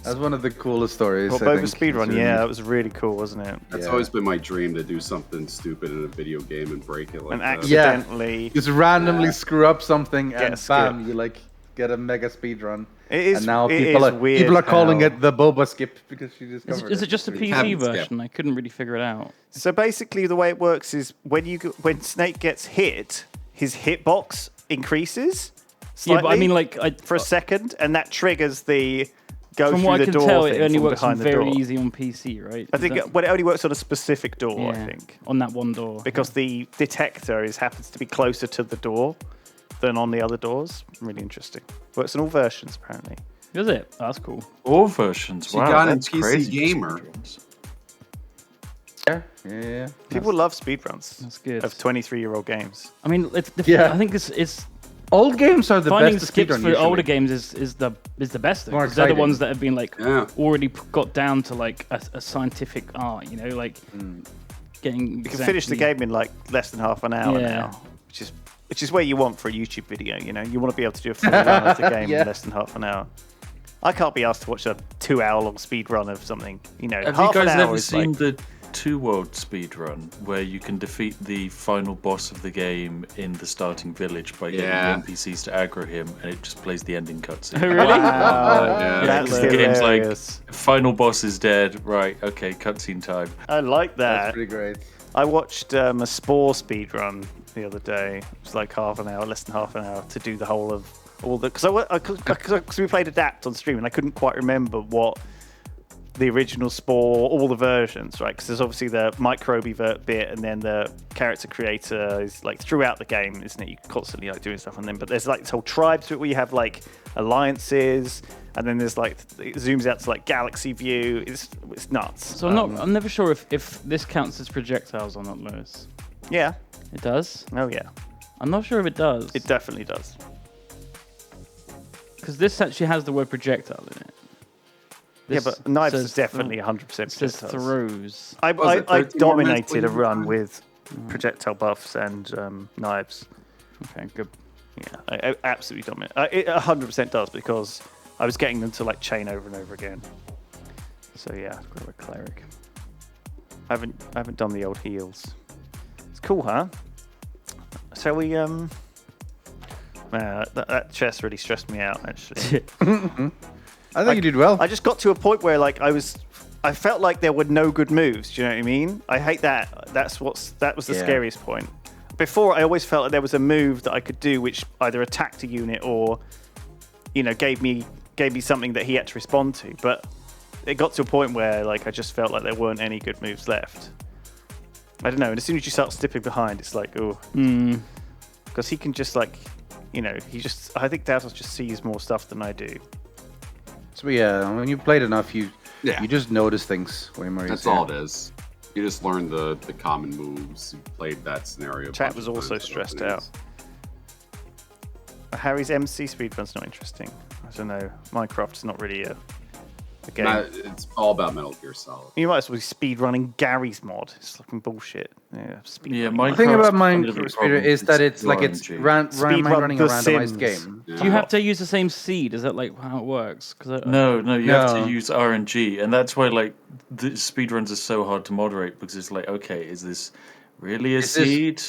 That was one of the coolest stories. Well, I Boba's think, speedrun, considering- yeah, that was really cool, wasn't it? That's Yeah. always been my dream to do something stupid in a video game and break it like And that. accidentally. Just randomly screw up something Get a and skip. bam, you like get a mega speedrun. It is, And now it people is are weird people are calling how- it the Boba skip because she discovered Is it just a You PC haven't skipped. version? I couldn't really figure it out. So basically, the way it works is when Snake gets hit, his hitbox increases slightly Yeah, but I mean, like, for a second, and that triggers the go from through what I the can door tell, thing it only from works behind the very door. easy on PC, right? I think it only works on a specific door. I think on that one door. because the detector happens to be closer to the door than on the other doors. Really interesting. Works on all versions apparently. Is it? Oh, that's cool. All versions. She Wow, got in that's PC crazy. Gamer. Yeah. People love speedruns That's good. of 23-year-old games. I mean, Yeah. I think it's Old games are the finding best to skips speedrun for usually. older games is the best. More Because they're the exciting. ones that have been like Yeah. already got down to like a scientific art. You know, like getting. You can finish the game in like less than half an hour Yeah. now, which is where you want for a YouTube video. You know, you want to be able to do a full run of the game Yeah. in less than half an hour. I can't be asked to watch a 2-hour-long speed run of something. You know, Have half you guys an hour ever is seen like, the 2 world speedrun where you can defeat the final boss of the game in the starting village by getting Yeah. the NPCs to aggro him, and it just plays the ending cutscene? Really? wow, Yeah, that's because the game's like, hilarious. final boss is dead, right? Okay, cutscene time. I like That's that. pretty great. I watched a Spore speed run the other day. It was like half an hour, less than half an hour, to do the whole of all the. Because we played Adapt on stream, and I couldn't quite remember what the original Spore, all the versions, right? Because there's obviously the microbe bit, and then the character creator is like throughout the game, isn't it? You constantly like doing stuff on them, but there's like this whole tribes bit where you have like alliances, and then there's like it zooms out to like galaxy view. It's nuts. So I'm never sure if this counts as projectiles or not, Lewis. Yeah. It does. Oh yeah. I'm not sure if it does. It definitely does. Because this actually has the word projectile in it. Yeah, This but knives says is definitely 100% It says projectiles. throws. I Was it 13 more minutes dominated a when you run were with projectile buffs and knives. Okay, good. Yeah, I absolutely dominate. It 100% does because I was getting them to like chain over and over again. So yeah, Grab a cleric. I haven't done the old heals. It's cool, huh? So we that chest really stressed me out actually. I think you did well. I just got to a point where like I felt like there were no good moves. Do you know what I mean? I hate that. That was the scariest point. Before, I always felt like there was a move that I could do which either attacked a unit or, gave me something that he had to respond to. But it got to a point where like I just felt like there weren't any good moves left. I don't know. And as soon as you start slipping behind, it's like, oh, because he can just like, I think Datos just sees more stuff than I do. So yeah, when you played enough, you just notice things way more. That's all it is. You just learned the common moves. You played that scenario. Chat was also stressed out. Harry's MC speedrun's not interesting. I don't know. Minecraft's not really a game. It's all about Metal Gear Solid. You might as well be speedrunning Gary's mod. It's fucking bullshit. Yeah, the thing about Minecraft Speedrun is that it's like it's running a randomized game. Do you have to use the same seed? Is that like how it works? No, you have to use RNG, and that's why like the speedruns are so hard to moderate because it's like, okay, is this really a seed?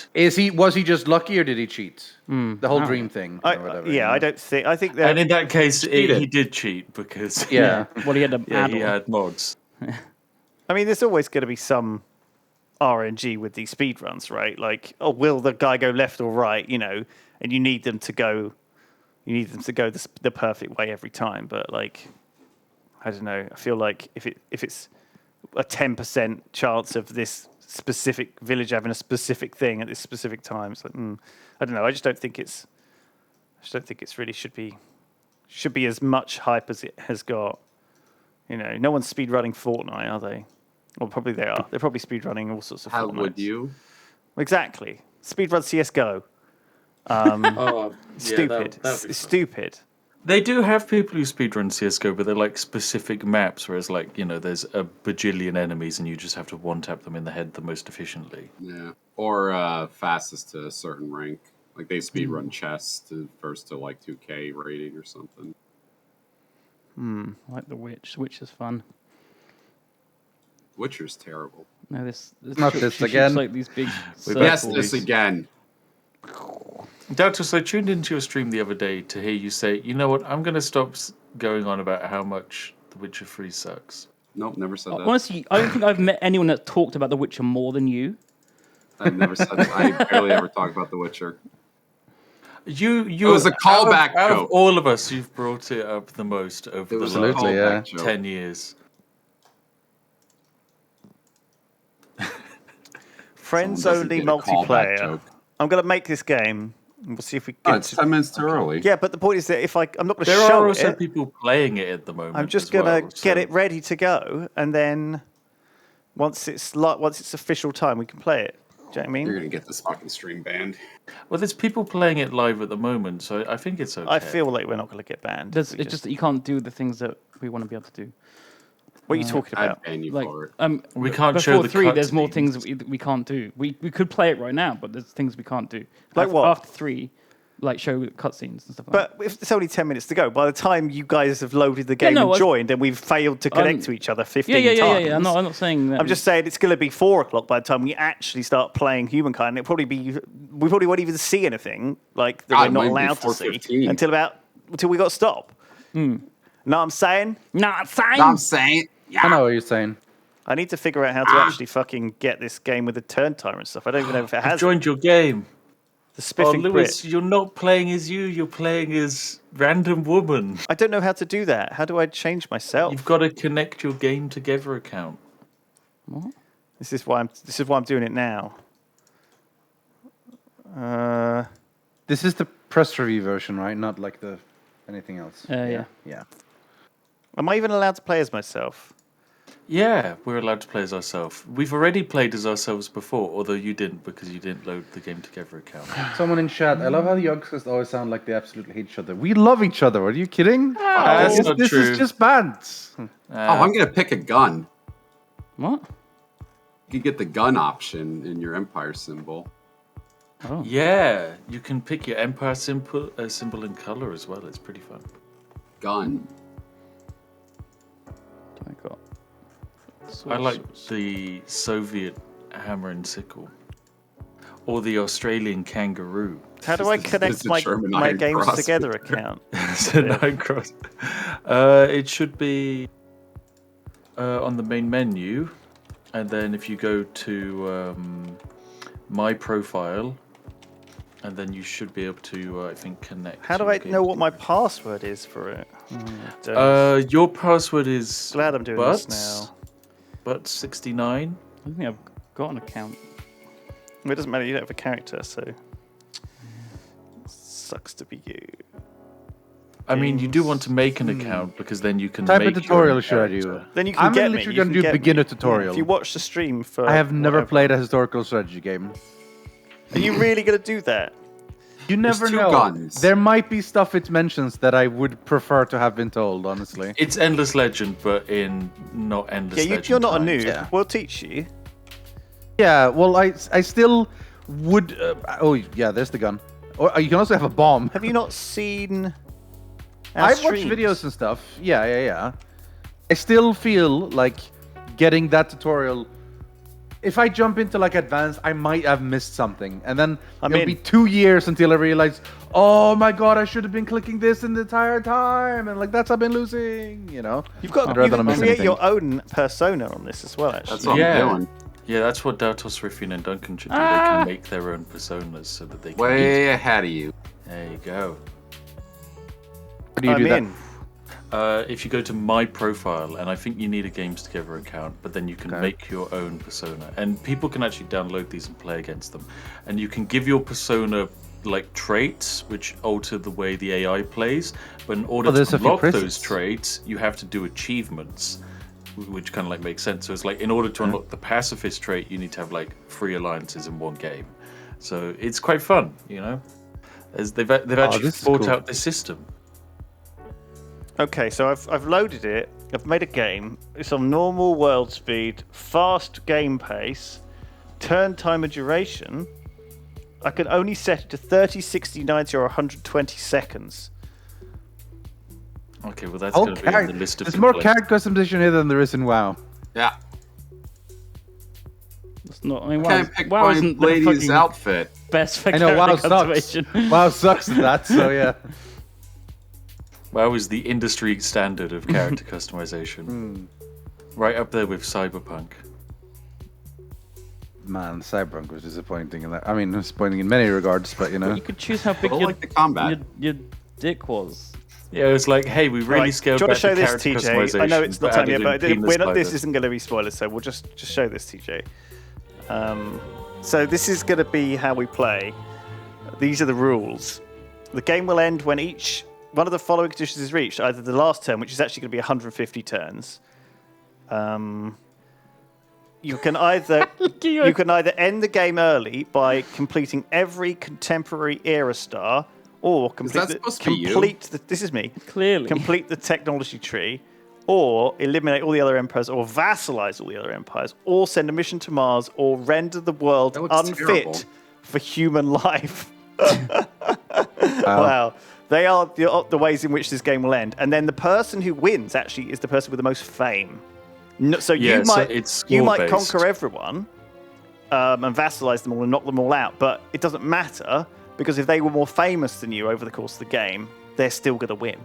Was he just lucky or did he cheat? The whole dream thing or whatever. I think that. And in that case, he did cheat because he had mods. I mean, there's always going to be some RNG with these speedruns, right? Like, will the guy go left or right? And you need them to go. You need them to go the perfect way every time. But like, I don't know. I feel like if it's a 10% chance of this specific village having a specific thing at this specific time, it's like, I don't know. I just don't think it's really should be as much hype as it has got. No one's speedrunning Fortnite, are they? Well, probably they are. They're probably speedrunning all sorts of How Fortnites. would you? Exactly. Speedrun CSGO. Stupid. It's stupid. They do have people who speedrun CSGO, but they're like specific maps, whereas like, there's a bajillion enemies and you just have to one-tap them in the head the most efficiently. Yeah. Or fastest to a certain rank. Like they speedrun chess first to like 2K rating or something. Like the Witch. The Witch is fun. Witcher's terrible. No, this not this again. Like these big Yes, this again. Datos, I tuned into your stream the other day to hear you say, you know what, I'm going to stop going on about how much The Witcher 3 sucks. Nope, never said that. Honestly, I don't think I've met anyone that talked about The Witcher more than you. I've never said that. I barely ever talk about The Witcher. You it was a callback out joke. Of all of us, you've brought it up the most over the last 10 years. Friends only multiplayer. I'm going to make this game. And we'll see if we get it's 10 minutes too early. Yeah, but the point is that I'm not going to show it. There are also people playing it at the moment. I'm just going to get it ready to go, and then once it's official time, we can play it. Do you know what I mean? You're going to get this fucking stream banned. Well, there's people playing it live at the moment, so I think it's okay. I feel like we're not going to get banned. It's just that you can't do the things that we want to be able to do. What are you talking about? I'd ban you for it. We can't show the 3, there's more things we can't do. We could play it right now, but there's things we can't do. Like what? After 3, like show cutscenes and stuff like that. But if it's only 10 minutes to go, by the time you guys have loaded the game and joined, and we've failed to connect to each other 15 times. Yeah. I'm not saying that. I'm just saying it's going to be 4 o'clock by the time we actually start playing Humankind. We probably won't even see anything like that we're not allowed to see until we got to stop. Know what I'm saying? Yeah. I know what you're saying. I need to figure out how to actually fucking get this game with a turn timer and stuff. I don't even know if it has. I've joined your game. The spiffing Lewis, Brit. you're not playing as you. You're playing as random woman. I don't know how to do that. How do I change myself? You've got to connect your game together account. What? This is why I'm doing it now. This is the press review version, right? Not like anything else. Yeah. Am I even allowed to play as myself? Yeah, we're allowed to play as ourselves. We've already played as ourselves before, although you didn't because you didn't load the game together account. Someone in chat, I love how the Yogscast always sound like they absolutely hate each other. We love each other. Are you kidding? That's not this true. is just bands. I'm going to pick a gun. What? You can get the gun option in your Empire symbol. Oh. Yeah, you can pick your Empire symbol and color as well. It's pretty fun. gun? I got. I like the Soviet hammer and sickle. Or the Australian kangaroo. How do I connect my games together account? It's a 9 cross. It should be on the main menu, and then if you go to my profile, and then you should be able to, I think, connect. How do I know what my password is for it? Your password is. Glad I'm doing this now. But 69. I don't think I've got an account. It doesn't matter. You don't have a character, so sucks to be you. I mean, you do want to make an account because then you can Type make a tutorial, your should I character. do? Then you can I'm get me. literally You going can to do get beginner me. tutorial. If you watch the stream for, I have never whatever. played a historical strategy game. Are you really going to do that? You never two know. guns. There might be stuff it mentions that I would prefer to have been told, honestly. It's Endless Legend, but in not Endless Yeah, Legend you're not a times. noob. Yeah. We'll teach you. Yeah, well, I still would... oh, yeah, there's the gun. Or you can also have a bomb. Have you not seen? Our I've watched streams? videos and stuff. Yeah. I still feel like getting that tutorial... If I jump into like advanced, I might have missed something, and then it'll be 2 years until I realize, oh my god, I should have been clicking this in the entire time, and like that's I've been losing, you know. You've got I'd you rather can not miss create anything. your own persona on this as well. Actually, That's what Yeah. I'm doing. Yeah, that's what Dautos, Riffian, and Duncan should do. They can make their own personas so that they can. Way ahead of you. There you go. How do you I'm do that? in. If you go to my profile, and I think you need a Games Together account, but then you can Okay. make your own persona, and people can actually download these and play against them, and you can give your persona like traits which alter the way the AI plays. But in order there's to a few unlock prisons. those traits, you have to do achievements, which kind of like makes sense. So it's like in order to unlock the pacifist trait, you need to have like 3 alliances in one game. So it's quite fun, you know. As they've actually this is thought cool. out this system. Okay, so I've loaded it. I've made a game. It's on normal world speed, fast game pace, turn time and duration. I can only set it to 30, 60, 90, or 120 seconds. Okay, well that's Oh, going to be on the list of there's more complaints. character customization here than there is in WoW. Yeah. It's not. I mean, Can't pick WoW my isn't the lady's fucking outfit. best for I know WoW character sucks. customization. WoW sucks at that, so yeah. WoW is the industry standard of character customization. Right up there with Cyberpunk. Man, Cyberpunk was disappointing in that. I mean, disappointing in many regards, but you know. You could choose how big I don't your, like the combat. your dick was. Yeah, it's like, hey, we really Right, scaled do you want back to the show this, character TJ? customization. I know it's not time yet, but added in penis this sliders. isn't going to be spoilers, so we'll just show this, TJ. So this is going to be how we play. These are the rules. The game will end when each one of the following conditions is reached, either the last turn, which is actually going to be 150 turns. You can either end the game early by completing every contemporary era star, or complete supposed to be you? this is me. Clearly. Complete the technology tree, or eliminate all the other empires, or vassalize all the other empires, or send a mission to Mars, or render the world That looks unfit terrible. for human life. Wow. They are the ways in which this game will end. And then the person who wins actually is the person with the most fame. So Yeah, you so might it's you might score-based. conquer everyone and vassalize them all and knock them all out, but it doesn't matter because if they were more famous than you over the course of the game, they're still going to win.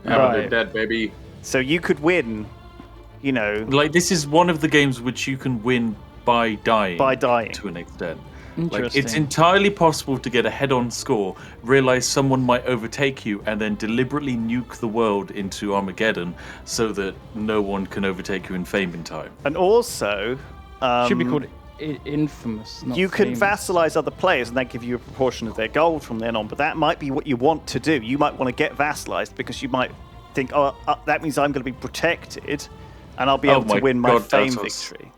Yeah, but they're Right. dead, baby. So you could win, you know, Like, this is one of the games which you can win by dying. By dying. To an extent. Like, it's Interesting. entirely possible to get a head-on score, realize someone might overtake you, and then deliberately nuke the world into Armageddon so that no one can overtake you in fame in time. and also Should be called infamous. Not you can famous. vassalize other players and they give you a proportion of their gold from then on, but that might be what you want to do. You might want to get vassalized because you might think, oh, that means I'm going to be protected and I'll be Oh able to my win my God, fame Dautos. victory.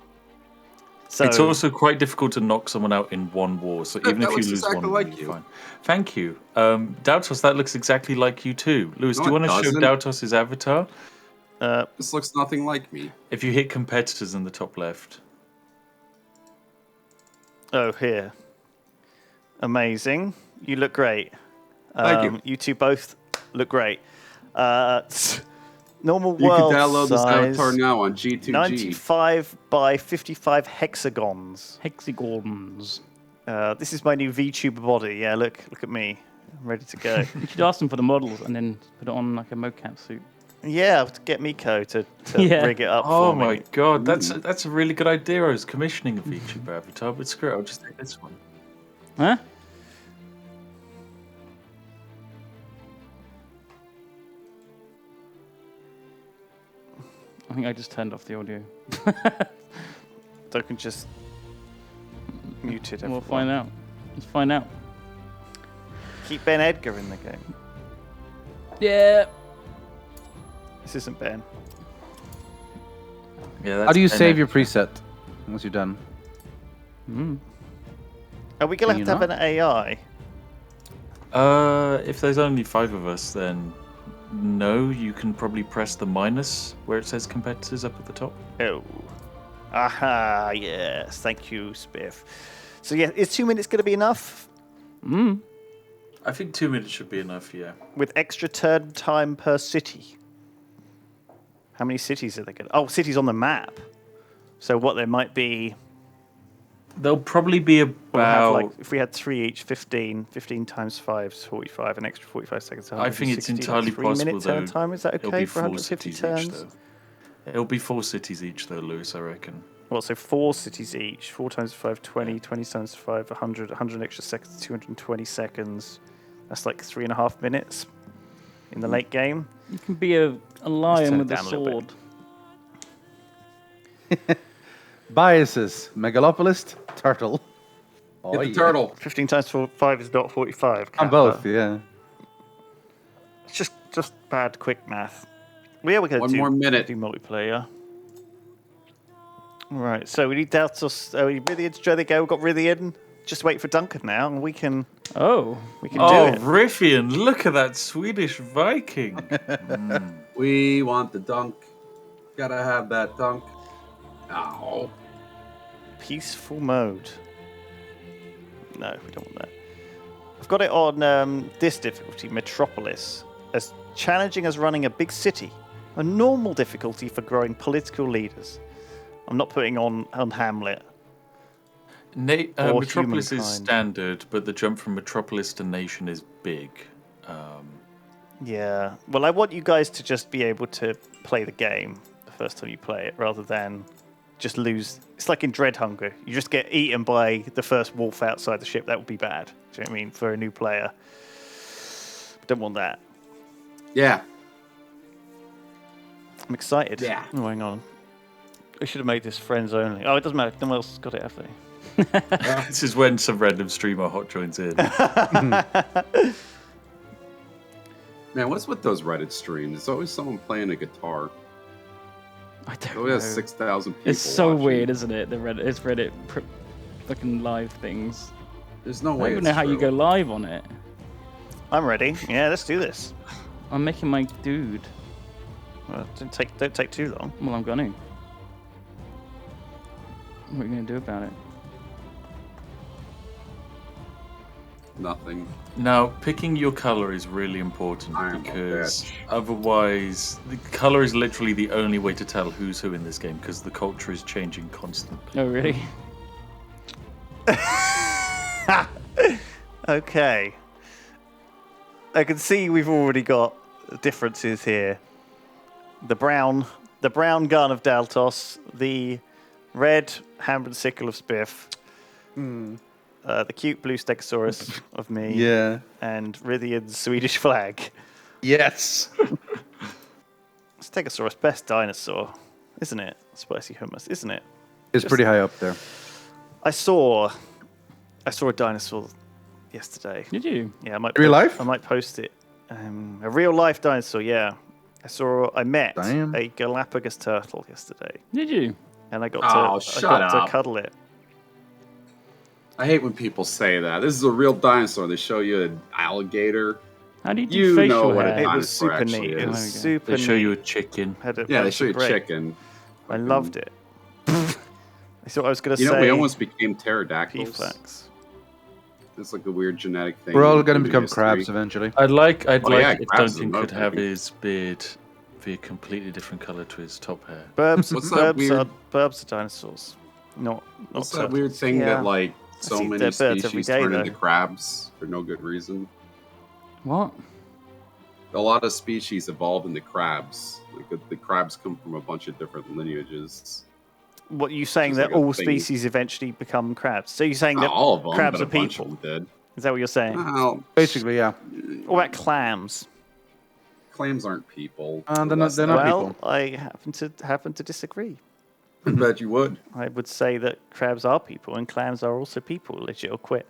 So It's also quite difficult to knock someone out in one war, so even that if you looks lose exactly one, like you're you. fine. Thank you. Dautos, that looks exactly like you too. Lewis, No, do you it want to show doesn't. Dautos' avatar? This looks nothing like me. If you hit competitors in the top left. Oh, here. Amazing. You look great. Thank you. You two both look great. Normal You world can download this size. avatar now on G2G. 95 by 55 hexagons. Hexagons. This is my new VTuber body. Yeah, look at me. I'm ready to go. You should ask them for the models and then put it on like a mocap suit. Yeah, to get Miko to Yeah. rig it up Oh for me. my god, that's a really good idea. I was commissioning a VTuber avatar, but screw it, I'll just take this one. Huh? I think I just turned off the audio. So I can just mute it. We'll find out. Let's find out. Keep Ben Edgar in the game. Yeah. This isn't Ben. Yeah, How do you save your preset once you're done? Are we going Can to have you an AI? If there's only 5 of us, then no, you can probably press the minus where it says competitors up at the top. Oh. Aha, yes. Thank you, Spiff. So, yeah, is 2 minutes going to be enough? I think 2 minutes should be enough, yeah. With extra turn time per city. How many cities are they going to... Oh, cities on the map. So what there might be... There'll probably be We'll have, about... like, if we had 3 each, 15 times 5 is 45, an extra 45 seconds. I think it's 160, entirely like 3 minute possible, turn though. time. Is that It'll okay be for 4 150 cities turns? each, though. It'll be 4 cities each, though, Lewis, I reckon. Well, so 4 cities each. 4 times 5, 20. 20 times 5, 100. 100 extra seconds, 220 seconds. That's like 3.5 minutes in the late game. You can be a turn lion it with a down a little sword. Biases. Megalopolis, turtle. Oh, Get the yeah. turtle. 15 times 5 is not 45. On Kappa. both, yeah. It's just bad quick math. Well, yeah, we're going to One do more minute. do multiplayer. Right, so we need Daltos. Rythian, there they go. We've got Rythian. Just wait for Duncan now, and we can Oh. do Oh, it. Riffian, look at that Swedish Viking. We want the dunk. Gotta have that dunk. Ow. Peaceful mode. No, we don't want that. I've got it on this difficulty, Metropolis, as challenging as running a big city. A normal difficulty for growing political leaders. I'm not putting on Hamlet. Or Metropolis is Humankind. standard, but the jump from Metropolis to Nation is big. Yeah. Well, I want you guys to just be able to play the game the first time you play it, rather than just lose. It's like in Dread Hunger. You just get eaten by the first wolf outside the ship. That would be bad. Do you know what I mean? For a new player. Don't want that. Yeah. I'm excited. Yeah. Oh, hang on. We should have made this friends only. Oh, it doesn't matter. No one else has got it, have they? This is when some random streamer hot joins in. Man, what's with those Reddit streams? There's always someone playing a guitar. I don't It know. always has 6,000 people. It's so watching. weird, isn't it? It's Reddit fucking live things. There's no I way. don't even it's know how you true. go live on it. I'm ready. Yeah, let's do this. I'm making my dude. Well, don't take too long. Well, I'm gonna. What are you gonna do about it? Nothing. Now, picking your color is really important I am a because bitch. otherwise, the color is literally the only way to tell who's who in this game because the culture is changing constantly. Oh, really? Okay. I can see we've already got differences here. The brown gun of Daltos, the red hammer and sickle of Spiff, the cute blue Stegosaurus of me, Yeah. and Rythian's Swedish flag. Yes. Stegosaurus, best dinosaur, isn't it? Spicy hummus, isn't it? It's pretty high up there. I saw a dinosaur yesterday. Did you? Yeah, I might Real life? I might post it. A real life dinosaur, yeah. I met Damn. a Galapagos turtle yesterday, Did you? and I got Oh, to shut up. cuddle it. I hate when people say that. This is a real dinosaur. They show you an alligator. How do you do You know facial what hair? It Dinosaur was super actually neat. It was is. super They show you a neat. chicken. Had a Yeah, they was show you great. chicken. I loved it. I thought I was going to You say know, we almost became pterodactyls. P-flax. It's like a weird genetic thing. We're all going to in become history. crabs eventually. I'd like if crabs Duncan are could have okay. his beard be a completely different color to his top hair. Burbs, What's that weird- burbs are dinosaurs. Not What's that turtles. weird thing Yeah. that like I so see many dead birds every species day, turn though. into crabs for no good reason? What? A lot of species evolve into crabs. Like the crabs come from a bunch of different lineages. What you saying Just that like a all thing. species eventually become crabs? So you're saying Not that all of them, crabs but are a bunch people? of them did. Is that what you're saying? Well, Basically, yeah. What about clams? clams aren't people. They're not- Less they're than- not Well, people. I happen to disagree. I bet you would. I would say that crabs are people and clams are also people. Legit or quit.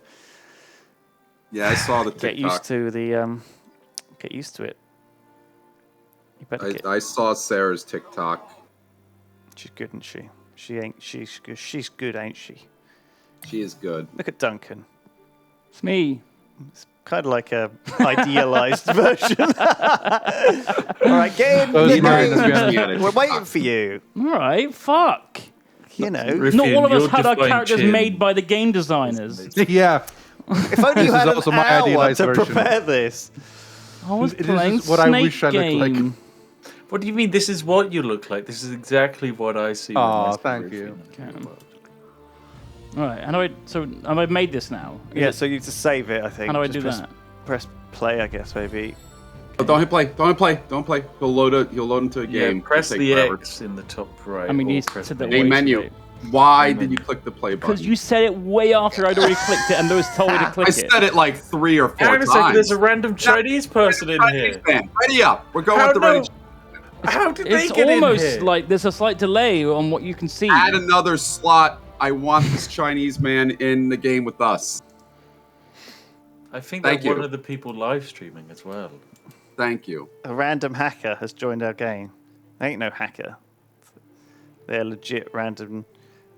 Yeah, I saw the Get TikTok. used to the get used to it. You better get. I saw Sarah's TikTok. She's good, isn't she? She's good, ain't she? She is good. Look at Duncan. It's me. It's kind of like a idealized version. All right, get in. Oh, Get Marion in. has been- Yeah, We're waiting for you. All right, fuck. You know, Riffian, Not all of us you're had our defined characters chin. made by the game designers. Yeah. if only you This is had also an my hour idealized to version. prepare this. I was This is playing what I Snake wish I looked like. Game. What do you mean? This is what you look like. This is exactly what I see. when Aw, I see thank Riffian you. in the world. All right, how do I? So have I made this now? Yeah, so you have to save it, I think. How do I Just do press, that? Press play, I guess, maybe. Oh, don't hit play. Don't hit play. Don't play. He'll load it. He'll load into a Yeah, game. press It'll the take forever. X in the top right. I mean, or you press said the that Main way menu. too. Why Main did you menu. click the play Because button? you said it way after I'd already clicked it, and those told me to click I it. said it like 3 or 4 Hang on a times. second, there's a random Chinese person in here. Man, ready up. We're going How, with the ready. how did they It's get in almost here? like there's a slight delay on what you can see. Add another slot. I want this Chinese man in the game with us. I think Thank they're one you. of the people live streaming as well. Thank you. A random hacker has joined our game. They ain't no hacker. They're legit random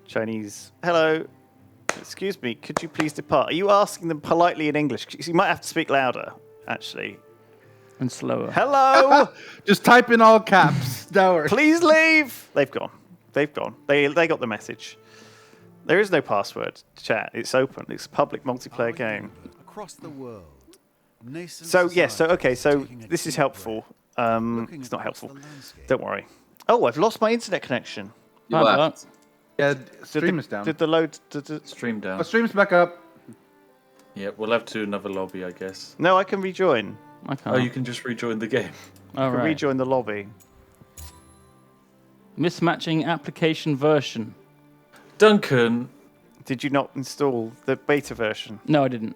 Chinese. Hello. Excuse me, could you please depart? Are you asking them politely in English? You might have to speak louder, actually. And slower. Hello! Just type in all caps. Don't worry. Please leave! They've gone. They've gone. They got the message. There is no password, chat. It's open. It's a public multiplayer game. Across the world. So, yes, so this is helpful. It's not helpful. Don't worry. Oh, I've lost my internet connection. You Bad left. Yeah, Did stream the, is down. Did the load... Did the, Stream down. Oh, stream's back up. Yeah, we'll have to do another lobby, I guess. no, I can rejoin. I can't. Oh, you can just rejoin the game. All I can right. rejoin the lobby. Mismatching application version. Duncan, Did you not install the beta version? No, I didn't.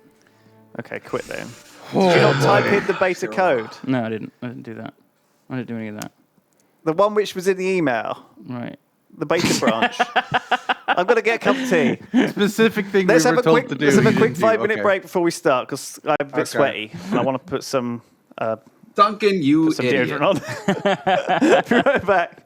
Okay, quit then. Did you not type in the beta code? No, I didn't. I didn't do that. I didn't do any of that. The one which was in the email? Right. The beta branch? I'm going to get a cup of tea. Specific thing Let's we have were a told quick, to do. let's have a you quick didn't do. 5-minute Okay. break before we start, because I'm a bit Okay. sweaty. And I want to put some Duncan, you some idiot. deodorant on. Be right back.